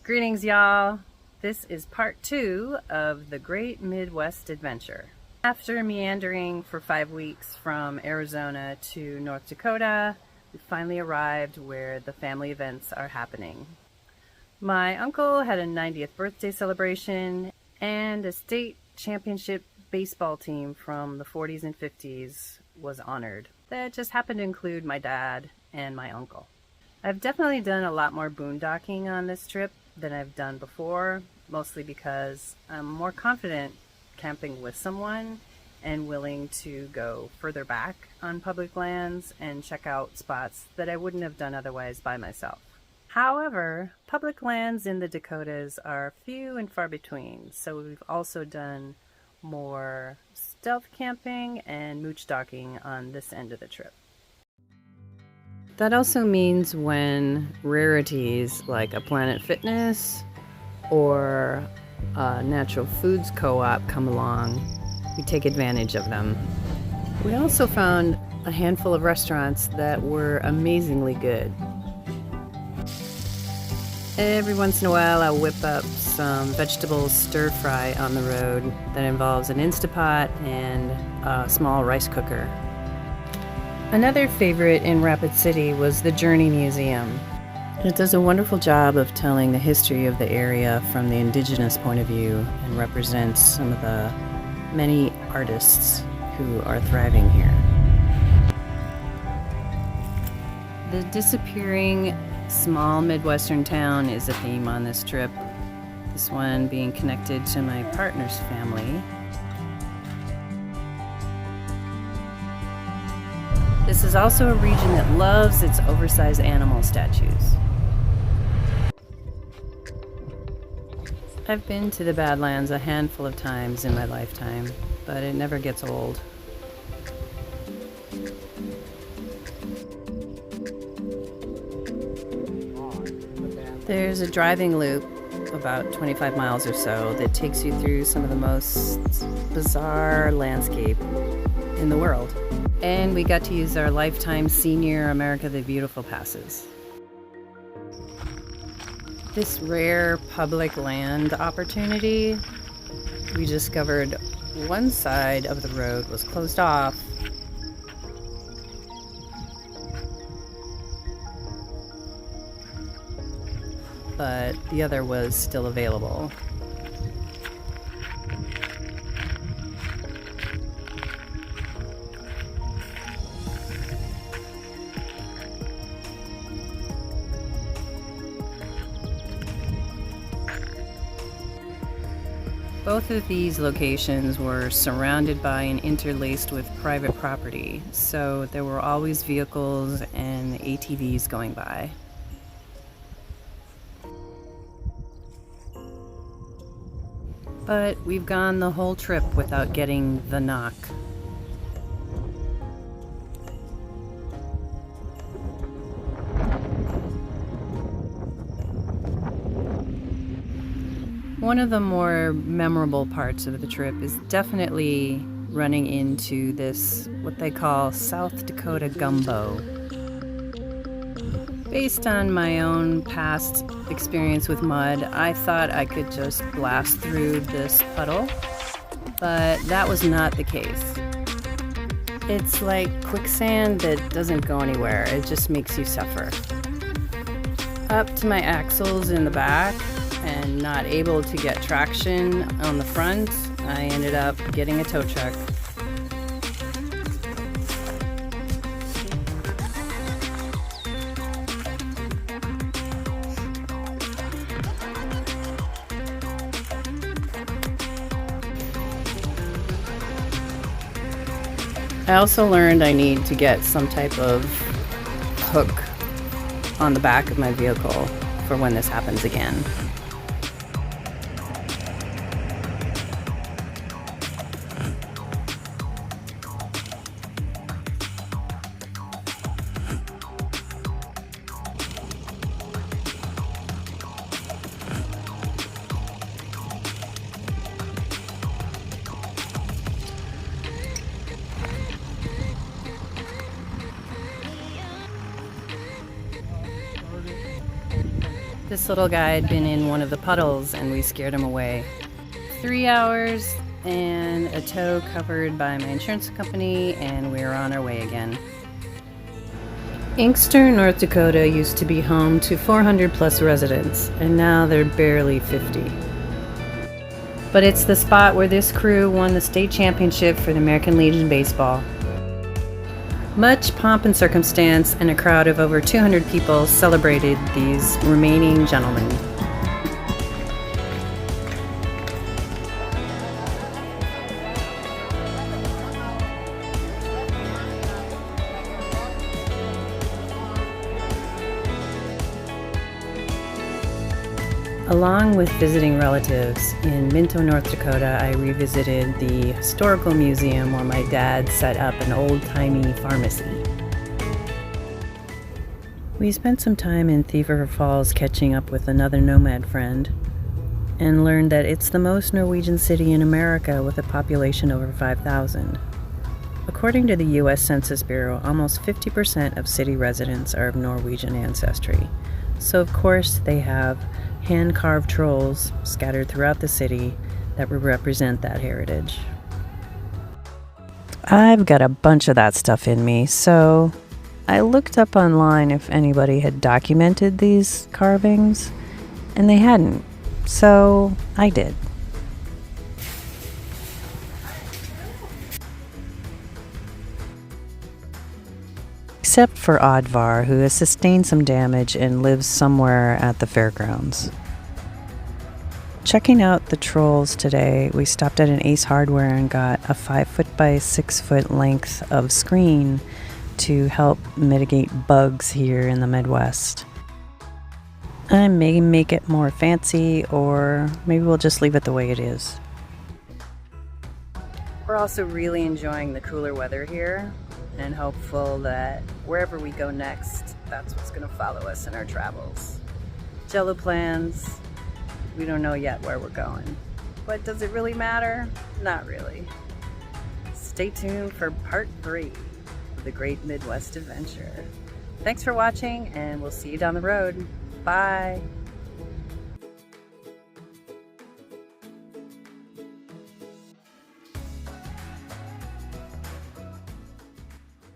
Greetings, y'all. This is part 2 of the Great Midwest Adventure. After meandering for 5 weeks from Arizona to North Dakota, we finally arrived where the family events are happening. My uncle had a 90th birthday celebration, and a state championship baseball team from the 40s and 50s was honored. That just happened to include my dad and my uncle. I've definitely done a lot more boondocking on this trip than I've done before, mostly because I'm more confident camping with someone and willing to go further back on public lands and check out spots that I wouldn't have done otherwise by myself. However, public lands in the Dakotas are few and far between, so we've also done more stealth camping and mooch docking on this end of the trip. That also means when rarities like a Planet Fitness or a Natural Foods Co-op come along, we take advantage of them. We also found a handful of restaurants that were amazingly good. Every once in a while I'll whip up some vegetable stir fry on the road that involves an Instapot and a small rice cooker. Another favorite in Rapid City was the Journey Museum. It does a wonderful job of telling the history of the area from the indigenous point of view and represents some of the many artists who are thriving here. The disappearing small Midwestern town is a theme on this trip, this one being connected to my partner's family. This is also a region that loves its oversized animal statues. I've been to the Badlands a handful of times in my lifetime, but it never gets old. There's a driving loop about 25 miles or so that takes you through some of the most bizarre landscape in the world. And we got to use our lifetime senior America the Beautiful passes. This rare public land opportunity, we discovered one side of the road was closed off, but the other was still available. Both of these locations were surrounded by and interlaced with private property, so there were always vehicles and ATVs going by. But we've gone the whole trip without getting the knock. One of the more memorable parts of the trip is definitely running into this, what they call South Dakota gumbo. Based on my own past experience with mud, I thought I could just blast through this puddle, but that was not the case. It's like quicksand that doesn't go anywhere, it just makes you suffer. Up to my axles in the back, and not able to get traction on the front, I ended up getting a tow truck. I also learned I need to get some type of hook on the back of my vehicle for when this happens again. The This little guy had been in one of the puddles and we scared him away. 3 hours and a tow covered by my insurance company, and we were on our way again. Inkster, North Dakota used to be home to 400 plus residents, and now they're barely 50. But it's the spot where this crew won the state championship for the American Legion Baseball. Much pomp and circumstance, and a crowd of over 200 people celebrated these remaining gentlemen. Along with visiting relatives in Minto, North Dakota, I revisited the historical museum where my dad set up an old-timey pharmacy. We spent some time in Thief River Falls catching up with another nomad friend and learned that it's the most Norwegian city in America with a population over 5,000. According to the U.S. Census Bureau, almost 50% of city residents are of Norwegian ancestry. So of course they have hand-carved trolls scattered throughout the city that would represent that heritage. I've got a bunch of that stuff in me, so I looked up online if anybody had documented these carvings, and they hadn't, so I did. Except for Oddvar, who has sustained some damage and lives somewhere at the fairgrounds. Checking out the trolls today, we stopped at an Ace Hardware and got a 5-foot by 6-foot length of screen to help mitigate bugs here in the Midwest. I may make it more fancy, or maybe we'll just leave it the way it is. We're also really enjoying the cooler weather here, and hopeful that wherever we go next, that's what's going to follow us in our travels. Jello plans, we don't know yet where we're going. But does it really matter? Not really. Stay tuned for part 3 of the Great Midwest Adventure. Thanks for watching, and we'll see you down the road. Bye!